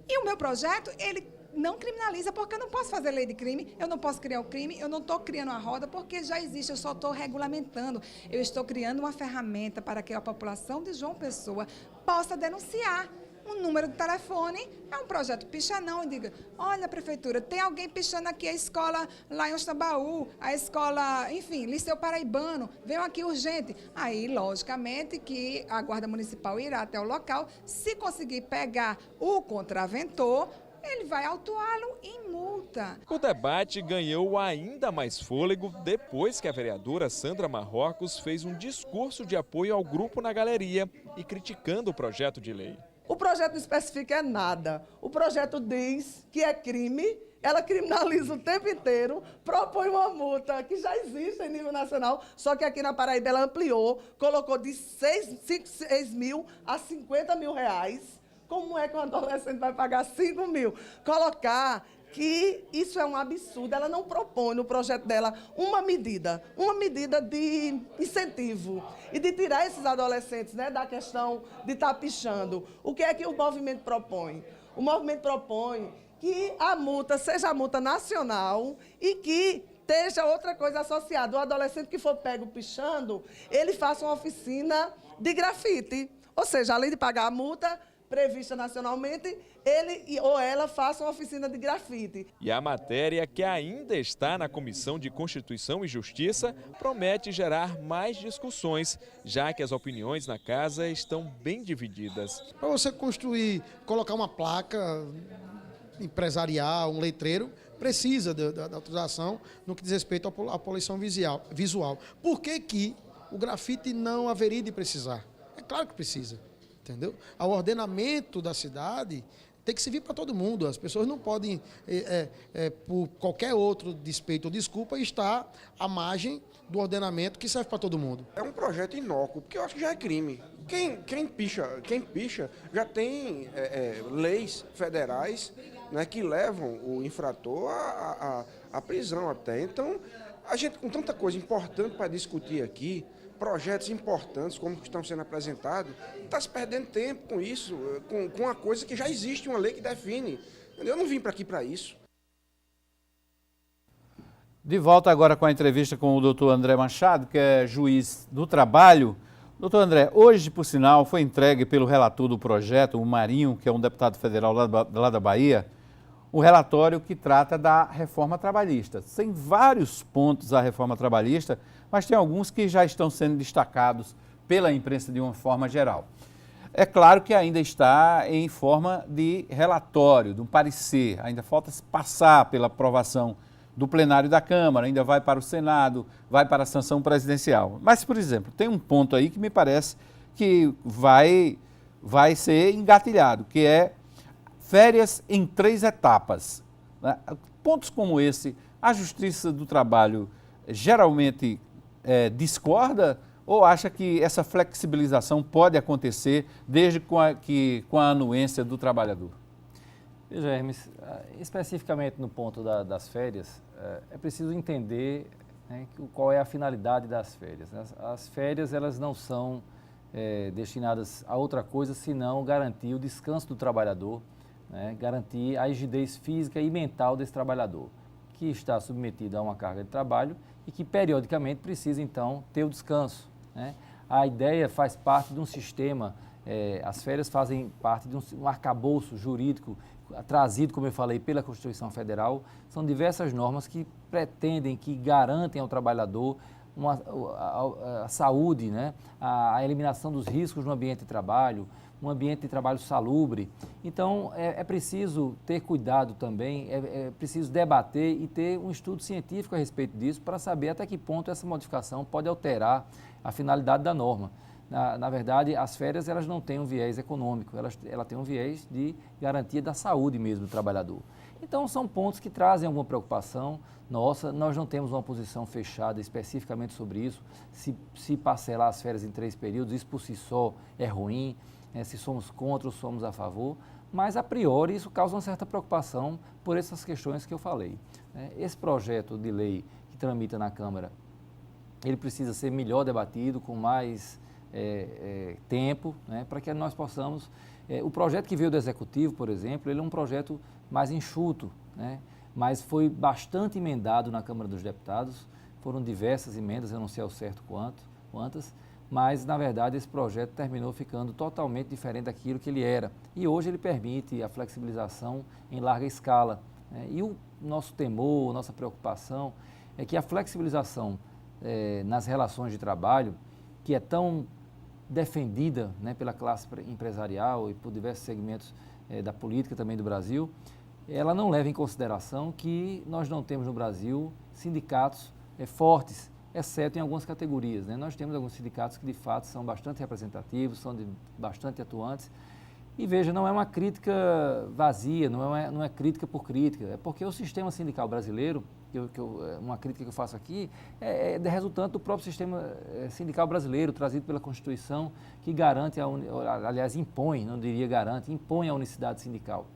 E o meu projeto, ele não criminaliza, porque eu não posso fazer lei de crime, eu não posso criar o crime, eu não estou criando a roda, porque já existe, eu só estou regulamentando. Eu estou criando uma ferramenta para que a população de João Pessoa possa denunciar. Um número de telefone, é um projeto Picha Não, e diga, olha, prefeitura, tem alguém pichando aqui a escola lá em Oxtambaú, a escola, enfim, Liceu Paraibano, venham aqui urgente. Aí, logicamente, que a Guarda Municipal irá até o local, se conseguir pegar o contraventor, ele vai autuá-lo em multa. O debate ganhou ainda mais fôlego depois que a vereadora Sandra Marrocos fez um discurso de apoio ao grupo na galeria e criticando o projeto de lei. O projeto não especifica nada. O projeto diz que é crime, ela criminaliza o tempo inteiro, propõe uma multa que já existe em nível nacional, só que aqui na Paraíba ela ampliou, colocou de 6 mil a 50 mil reais. Como é que um adolescente vai pagar 5 mil? Colocar que isso é um absurdo. Ela não propõe no projeto dela uma medida de incentivo e de tirar esses adolescentes, né, da questão de estar pichando. O que é que o movimento propõe? O movimento propõe que a multa seja a multa nacional e que esteja outra coisa associada. O adolescente que for pego pichando, ele faça uma oficina de grafite. Ou seja, além de pagar a multa prevista nacionalmente, ele ou ela faça uma oficina de grafite. E a matéria, que ainda está na Comissão de Constituição e Justiça, promete gerar mais discussões, já que as opiniões na casa estão bem divididas. Para você construir, colocar uma placa empresarial, um letreiro, precisa da autorização no que diz respeito à poluição visual. Por que o grafite não haveria de precisar? É Claro que precisa, entendeu? O ordenamento da cidade tem que servir para todo mundo. As pessoas não podem, por qualquer outro despeito ou desculpa, estar à margem do ordenamento que serve para todo mundo. É um projeto inócuo, porque eu acho que já é crime. Quem picha já tem leis federais, né, que levam o infrator à prisão até. Então, a gente com tanta coisa importante para discutir aqui, projetos importantes como estão sendo apresentados, está se perdendo tempo com isso, com uma coisa que já existe, uma lei que define. Eu não vim para aqui para isso. De volta agora com a entrevista com o doutor André Machado, que é juiz do trabalho. Doutor André, hoje, por sinal, foi entregue pelo relator do projeto, o Marinho, que é um deputado federal lá da Bahia, o relatório que trata da reforma trabalhista. Tem vários pontos a reforma trabalhista, mas tem alguns que já estão sendo destacados pela imprensa de uma forma geral. É claro que ainda está em forma de relatório, de um parecer, ainda falta passar pela aprovação do plenário da Câmara, ainda vai para o Senado, vai para a sanção presidencial. Mas, por exemplo, tem um ponto aí que me parece que vai ser engatilhado, que é férias em 3 etapas. Né? Pontos como esse, a Justiça do Trabalho geralmente discorda ou acha que essa flexibilização pode acontecer desde com a anuência do trabalhador? Veja, Hermes, especificamente no ponto das férias, é preciso entender, né, qual é a finalidade das férias. As férias, elas não são destinadas a outra coisa senão garantir o descanso do trabalhador, né, garantir a rigidez física e mental desse trabalhador, que está submetido a uma carga de trabalho e que periodicamente precisa, então, ter o descanso. Né? A ideia faz parte de um sistema, as férias fazem parte de um arcabouço jurídico trazido, como eu falei, pela Constituição Federal. São diversas normas que pretendem, que garantem ao trabalhador a saúde, né? A eliminação dos riscos no ambiente de trabalho, um ambiente de trabalho salubre. Então, é preciso ter cuidado também, é preciso debater e ter um estudo científico a respeito disso para saber até que ponto essa modificação pode alterar a finalidade da norma. Na verdade, as férias, elas não têm um viés econômico, ela tem um viés de garantia da saúde mesmo do trabalhador. Então, são pontos que trazem alguma preocupação nossa. Nós não temos uma posição fechada especificamente sobre isso. Se parcelar as férias em 3 períodos, isso por si só é ruim, se somos contra ou somos a favor, mas a priori isso causa uma certa preocupação por essas questões que eu falei. Esse projeto de lei que tramita na Câmara, ele precisa ser melhor debatido, com mais tempo, né, para que nós possamos... o projeto que veio do Executivo, por exemplo, ele é um projeto mais enxuto, né, mas foi bastante emendado na Câmara dos Deputados. Foram diversas emendas, eu não sei ao certo quantas, mas, na verdade, esse projeto terminou ficando totalmente diferente daquilo que ele era. E hoje ele permite a flexibilização em larga escala. Né? E o nosso temor, nossa preocupação é que a flexibilização nas relações de trabalho, que é tão defendida, né, pela classe empresarial e por diversos segmentos da política também do Brasil, ela não leva em consideração que nós não temos no Brasil sindicatos fortes, exceto em algumas categorias. Né? Nós temos alguns sindicatos que, de fato, são bastante representativos, são bastante atuantes. E, veja, não é uma crítica vazia, não é crítica por crítica, é porque o sistema sindical brasileiro, uma crítica que eu faço aqui, é resultante do próprio sistema sindical brasileiro, trazido pela Constituição, que garante, aliás, impõe, não diria garante, impõe a unicidade sindical.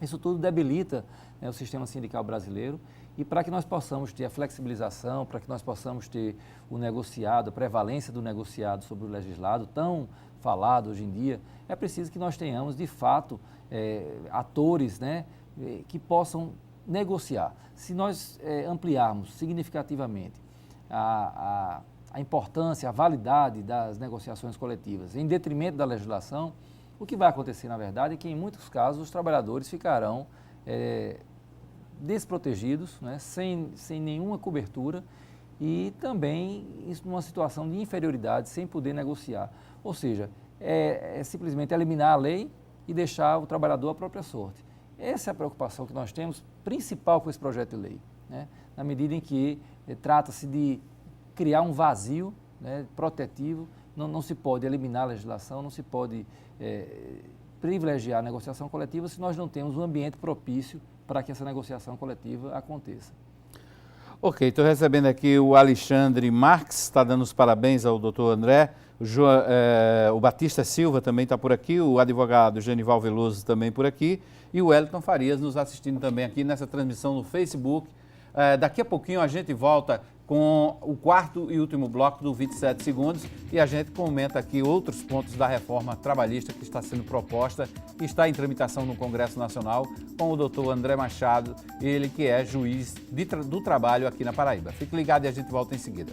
Isso tudo debilita, né, o sistema sindical brasileiro. E para que nós possamos ter a flexibilização, para que nós possamos ter o negociado, a prevalência do negociado sobre o legislado, tão falado hoje em dia, é preciso que nós tenhamos, de fato, atores, né, que possam negociar. Se nós ampliarmos significativamente a importância, a validade das negociações coletivas em detrimento da legislação, o que vai acontecer, na verdade, é que, em muitos casos, os trabalhadores ficarão desprotegidos, né, sem nenhuma cobertura e também isso numa situação de inferioridade, sem poder negociar. Ou seja, é simplesmente eliminar a lei e deixar o trabalhador à própria sorte. Essa é a preocupação que nós temos, principal com esse projeto de lei, né, na medida em que trata-se de criar um vazio, né, protetivo não se pode eliminar a legislação, não se pode privilegiar a negociação coletiva se nós não temos um ambiente propício para que essa negociação coletiva aconteça. Ok, estou recebendo aqui o Alexandre Marques, está dando os parabéns ao doutor André, o Batista Silva também está por aqui, o advogado Genival Veloso também por aqui e o Wellington Farias nos assistindo também aqui nessa transmissão no Facebook. Daqui a pouquinho a gente volta com o quarto e último bloco do 27 segundos e a gente comenta aqui outros pontos da reforma trabalhista que está sendo proposta e está em tramitação no Congresso Nacional com o doutor André Machado, ele que é juiz do trabalho aqui na Paraíba. Fique ligado e a gente volta em seguida.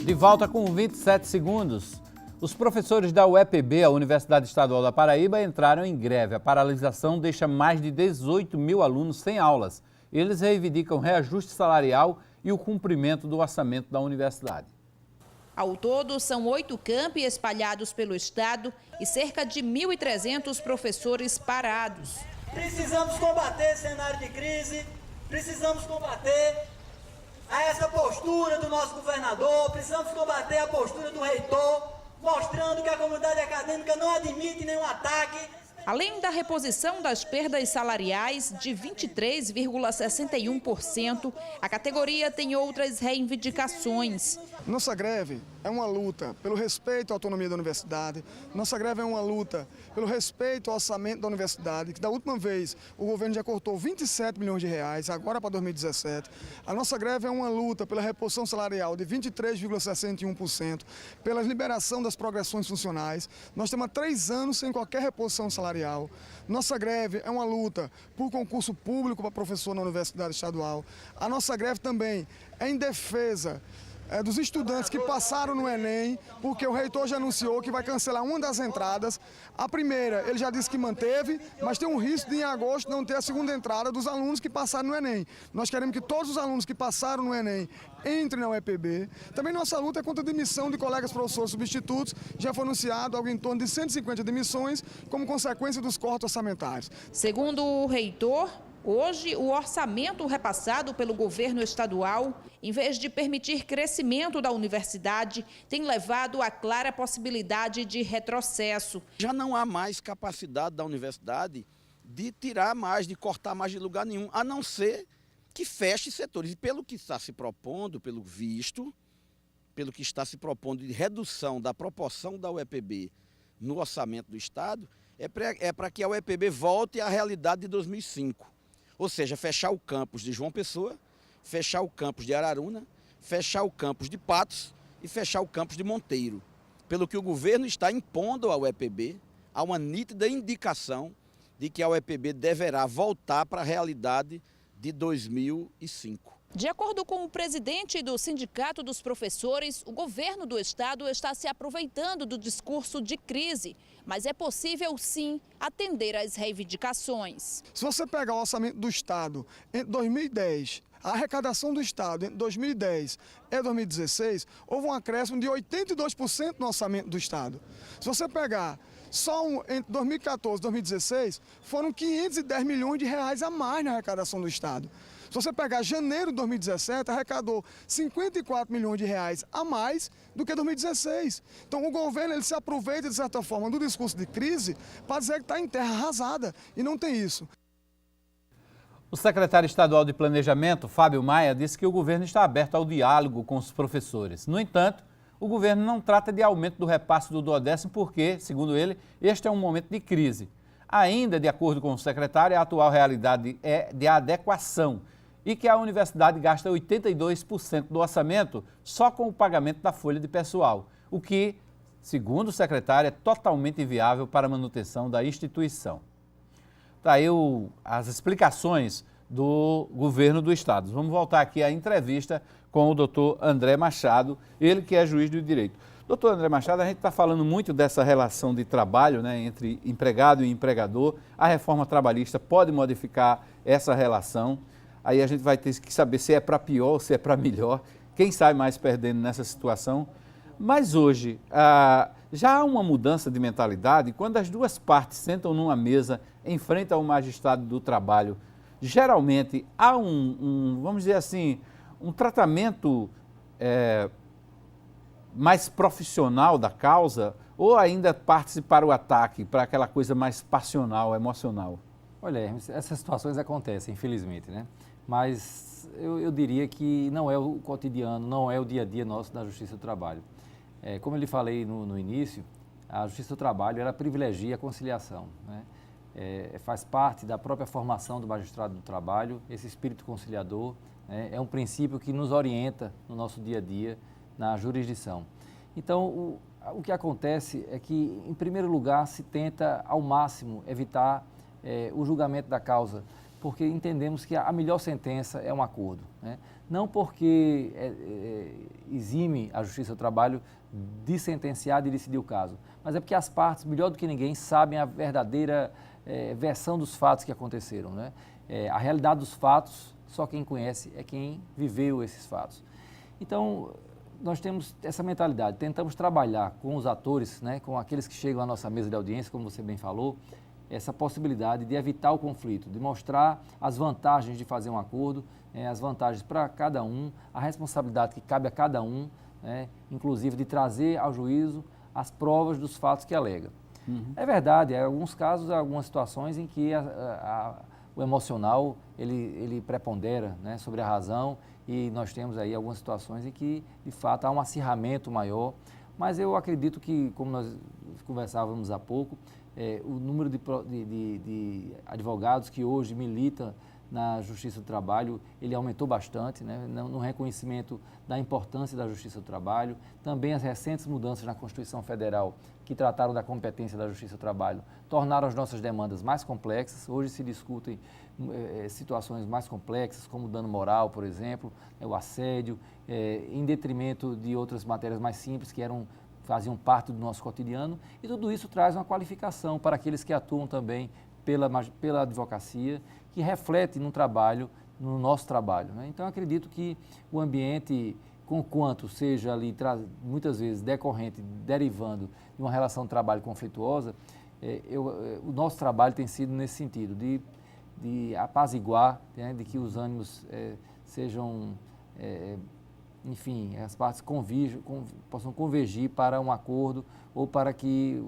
De volta com 27 segundos. Os professores da UEPB, a Universidade Estadual da Paraíba, entraram em greve. A paralisação deixa mais de 18 mil alunos sem aulas. Eles reivindicam reajuste salarial e o cumprimento do orçamento da universidade. Ao todo, são 8 campi espalhados pelo estado e cerca de 1.300 professores parados. Precisamos combater esse cenário de crise, precisamos combater essa postura do nosso governador, precisamos combater a postura do reitor, mostrando que a comunidade acadêmica não admite nenhum ataque. Além da reposição das perdas salariais de 23,61%, a categoria tem outras reivindicações. Nossa greve é uma luta pelo respeito à autonomia da universidade, nossa greve é uma luta pelo respeito ao orçamento da universidade, que da última vez o governo já cortou 27 milhões de reais, agora para 2017. A nossa greve é uma luta pela reposição salarial de 23,61%, pela liberação das progressões funcionais. Nós temos há 3 anos sem qualquer reposição salarial. Nossa greve é uma luta por concurso público para professor na Universidade Estadual. A nossa greve também é em defesa dos estudantes que passaram no Enem, porque o reitor já anunciou que vai cancelar uma das entradas. A primeira, ele já disse que manteve, mas tem um risco de em agosto não ter a segunda entrada dos alunos que passaram no Enem. Nós queremos que todos os alunos que passaram no Enem entrem na UEPB. Também nossa luta é contra a demissão de colegas professores substitutos. Já foi anunciado algo em torno de 150 demissões como consequência dos cortes orçamentários. Segundo o reitor, hoje, o orçamento repassado pelo governo estadual, em vez de permitir crescimento da universidade, tem levado à clara possibilidade de retrocesso. Já não há mais capacidade da universidade de tirar mais, de cortar mais de lugar nenhum, a não ser que feche setores. E pelo que está se propondo, pelo que está se propondo de redução da proporção da UEPB no orçamento do Estado, é para que a UEPB volte à realidade de 2005. Ou seja, fechar o campus de João Pessoa, fechar o campus de Araruna, fechar o campus de Patos e fechar o campus de Monteiro. Pelo que o governo está impondo à UEPB, há uma nítida indicação de que a UEPB deverá voltar para a realidade de 2005. De acordo com o presidente do Sindicato dos Professores, o governo do estado está se aproveitando do discurso de crise, mas é possível sim atender às reivindicações. Se você pegar o orçamento do estado entre 2010, a arrecadação do estado entre 2010 e 2016, houve um acréscimo de 82% no orçamento do estado. Se você pegar só entre 2014 e 2016, foram 510 milhões de reais a mais na arrecadação do estado. Se você pegar janeiro de 2017, arrecadou 54 milhões de reais a mais do que 2016. Então o governo ele se aproveita, de certa forma, do discurso de crise para dizer que está em terra arrasada, e não tem isso. O secretário estadual de Planejamento, Fábio Maia, disse que o governo está aberto ao diálogo com os professores. No entanto, o governo não trata de aumento do repasse do 12º porque, segundo ele, este é um momento de crise. Ainda, de acordo com o secretário, a atual realidade é de adequação e que a universidade gasta 82% do orçamento só com o pagamento da folha de pessoal, o que, segundo o secretário, é totalmente inviável para a manutenção da instituição. Está aí as explicações do governo do estado. Vamos voltar aqui à entrevista com o doutor André Machado, ele que é juiz do direito. Doutor André Machado, a gente está falando muito dessa relação de trabalho, né, entre empregado e empregador. A reforma trabalhista pode modificar essa relação. Aí a gente vai ter que saber se é para pior ou se é para melhor. Quem sai mais perdendo nessa situação? Mas hoje, Já há uma mudança de mentalidade quando as duas partes sentam numa mesa em frente ao magistrado do trabalho. Geralmente há vamos dizer assim, um tratamento mais profissional da causa ou ainda parte para o ataque, para aquela coisa mais passional, emocional? Olha, Hermes, essas situações acontecem, infelizmente, né? Mas eu diria que não é o cotidiano, não é o dia a dia nosso da Justiça do Trabalho. Como eu lhe falei no início, a Justiça do Trabalho ela privilegia a conciliação, né? Faz parte da própria formação do magistrado do trabalho, esse espírito conciliador, né? É um princípio que nos orienta no nosso dia a dia na jurisdição. Então, o que acontece é que, em primeiro lugar, se tenta ao máximo evitar o julgamento da causa, porque entendemos que a melhor sentença é um acordo, né? Não porque exime a Justiça do Trabalho de sentenciar, de decidir o caso, mas é porque as partes, melhor do que ninguém, sabem a verdadeira versão dos fatos que aconteceram, né? A realidade dos fatos, só quem conhece é quem viveu esses fatos. Então, nós temos essa mentalidade, tentamos trabalhar com os atores, né, com aqueles que chegam à nossa mesa de audiência, como você bem falou, essa possibilidade de evitar o conflito, de mostrar as vantagens de fazer um acordo, as vantagens para cada um, a responsabilidade que cabe a cada um, né, inclusive de trazer ao juízo as provas dos fatos que alega. Uhum. É verdade, há alguns casos, algumas situações em que o emocional ele prepondera, né, sobre a razão, e nós temos aí algumas situações em que, de fato, há um acirramento maior, mas eu acredito que, como nós conversávamos há pouco, o número de advogados que hoje militam na Justiça do Trabalho, ele aumentou bastante, né, no reconhecimento da importância da Justiça do Trabalho. Também as recentes mudanças na Constituição Federal, que trataram da competência da Justiça do Trabalho, tornaram as nossas demandas mais complexas. Hoje se discutem situações mais complexas, como o dano moral, por exemplo, o assédio, em detrimento de outras matérias mais simples que faziam parte do nosso cotidiano, e tudo isso traz uma qualificação para aqueles que atuam também pela advocacia, que reflete no nosso trabalho, né? Então, acredito que o ambiente, conquanto seja ali, muitas vezes decorrente, derivando de uma relação de trabalho conflituosa, o nosso trabalho tem sido nesse sentido, de apaziguar, né, de que os ânimos sejam, enfim, as partes possam convergir para um acordo ou para que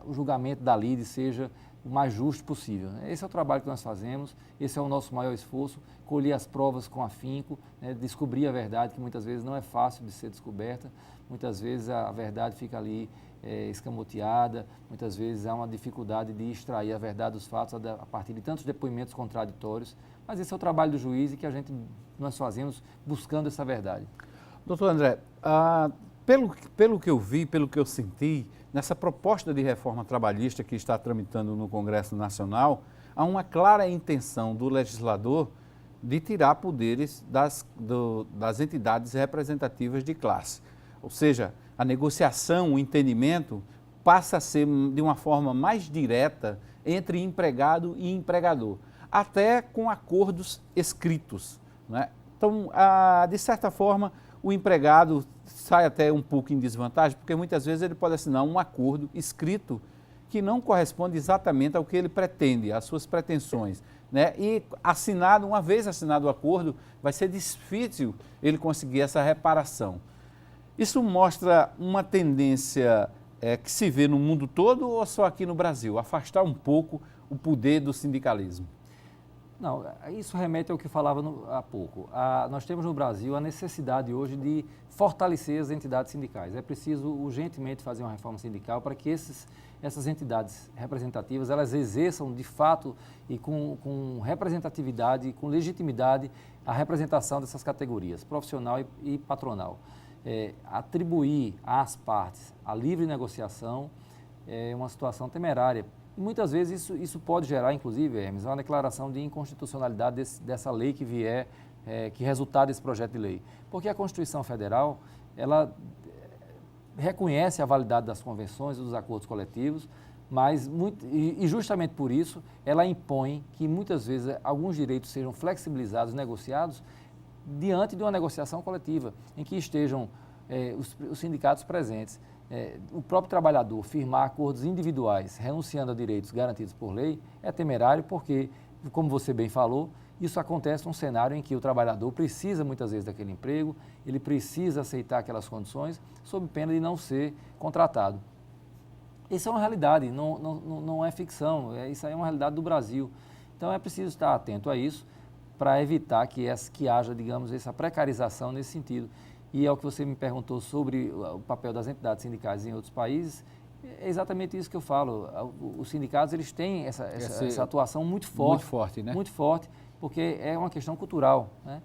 o julgamento da lide seja o mais justo possível, né? Esse é o trabalho que nós fazemos, esse é o nosso maior esforço, colher as provas com afinco, né, descobrir a verdade, que muitas vezes não é fácil de ser descoberta, muitas vezes a verdade fica ali escamoteada, muitas vezes há uma dificuldade de extrair a verdade dos fatos a partir de tantos depoimentos contraditórios, mas esse é o trabalho do juiz e que nós fazemos buscando essa verdade. Doutor André, pelo que eu vi, pelo que eu senti, nessa proposta de reforma trabalhista que está tramitando no Congresso Nacional, há uma clara intenção do legislador de tirar poderes das entidades representativas de classe. Ou seja, a negociação, o entendimento passa a ser de uma forma mais direta entre empregado e empregador, até com acordos escritos, né? Então, de certa forma, o empregado sai até um pouco em desvantagem, porque muitas vezes ele pode assinar um acordo escrito que não corresponde exatamente ao que ele pretende, às suas pretensões, né? E uma vez assinado o acordo, vai ser difícil ele conseguir essa reparação. Isso mostra uma tendência que se vê no mundo todo ou só aqui no Brasil? Afastar um pouco o poder do sindicalismo? Não, isso remete ao que falava há pouco. Nós temos no Brasil a necessidade hoje de fortalecer as entidades sindicais. É preciso urgentemente fazer uma reforma sindical para que essas entidades representativas elas exerçam de fato e com representatividade, com legitimidade, a representação dessas categorias, profissional e patronal. Atribuir às partes a livre negociação é uma situação temerária. E muitas vezes isso pode gerar, inclusive, Hermes, uma declaração de inconstitucionalidade dessa lei que vier, que resultar desse projeto de lei. Porque a Constituição Federal, ela reconhece a validade das convenções e dos acordos coletivos, mas justamente por isso ela impõe que muitas vezes alguns direitos sejam flexibilizados, negociados, diante de uma negociação coletiva, em que estejam os sindicatos presentes. o próprio trabalhador firmar acordos individuais, renunciando a direitos garantidos por lei, é temerário porque, como você bem falou, isso acontece num cenário em que o trabalhador precisa muitas vezes daquele emprego, ele precisa aceitar aquelas condições, sob pena de não ser contratado. Isso é uma realidade, não é ficção, isso aí é uma realidade do Brasil. Então é preciso estar atento a isso para evitar que haja, digamos, essa precarização nesse sentido. E é o que você me perguntou sobre o papel das entidades sindicais em outros países, é exatamente isso que eu falo. Os sindicatos eles têm essa atuação muito forte. Muito forte, né? Muito forte, porque é uma questão cultural, né?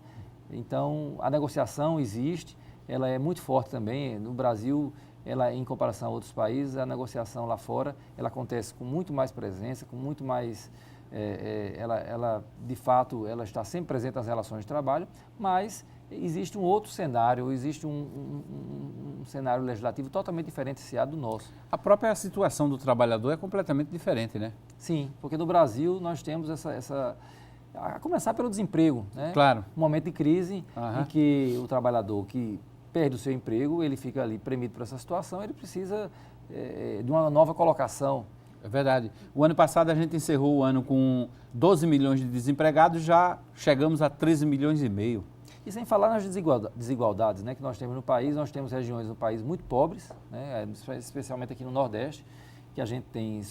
Então, a negociação existe, ela é muito forte também. No Brasil, ela, em comparação a outros países, a negociação lá fora, ela acontece com muito mais presença, com muito mais... ela, de fato, ela está sempre presente nas relações de trabalho, mas existe um outro cenário, existe um cenário legislativo totalmente diferenciado do nosso. A própria situação do trabalhador é completamente diferente, né? Sim, porque no Brasil nós temos a começar pelo desemprego, né? Claro. Um momento de crise em que o trabalhador que perde o seu emprego, ele fica ali premido por essa situação, ele precisa de uma nova colocação. É verdade. O ano passado a gente encerrou o ano com 12 milhões de desempregados, já chegamos a 13 milhões e meio. E sem falar nas desigualdades, né, que nós temos no país, nós temos regiões no país muito pobres, né, especialmente aqui no Nordeste, que a gente tem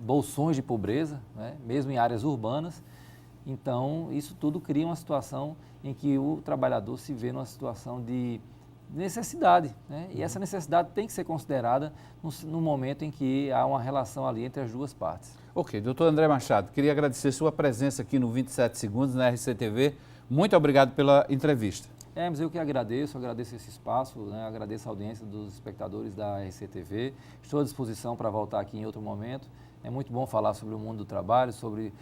bolsões de pobreza, né, mesmo em áreas urbanas. Então, isso tudo cria uma situação em que o trabalhador se vê numa situação de necessidade, né? E essa necessidade tem que ser considerada no momento em que há uma relação ali entre as duas partes. Ok, doutor André Machado, queria agradecer sua presença aqui no 27 Segundos na RCTV. Muito obrigado pela entrevista. Mas eu que agradeço esse espaço, né? Agradeço a audiência dos espectadores da RCTV. Estou à disposição para voltar aqui em outro momento. É muito bom falar sobre o mundo do trabalho, sobre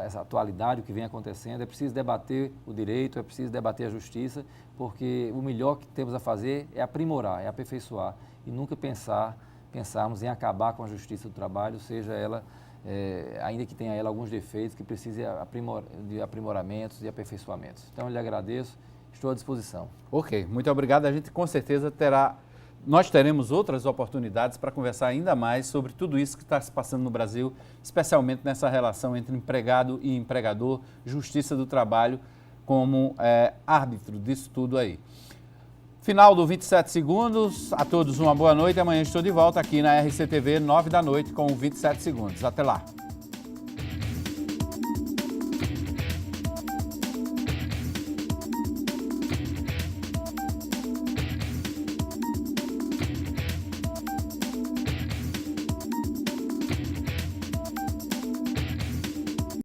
essa atualidade, o que vem acontecendo. É preciso debater o direito, é preciso debater a justiça, porque o melhor que temos a fazer é aprimorar, é aperfeiçoar e nunca pensarmos em acabar com a justiça do trabalho, seja ela, ainda que tenha ela alguns defeitos, que precise de aprimoramentos e aperfeiçoamentos. Então, eu lhe agradeço, estou à disposição. Ok, muito obrigado. A gente com certeza nós teremos outras oportunidades para conversar ainda mais sobre tudo isso que está se passando no Brasil, especialmente nessa relação entre empregado e empregador, justiça do trabalho como árbitro disso tudo aí. Final do 27 Segundos, a todos uma boa noite, amanhã estou de volta aqui na RCTV, 9 da noite com o 27 Segundos. Até lá.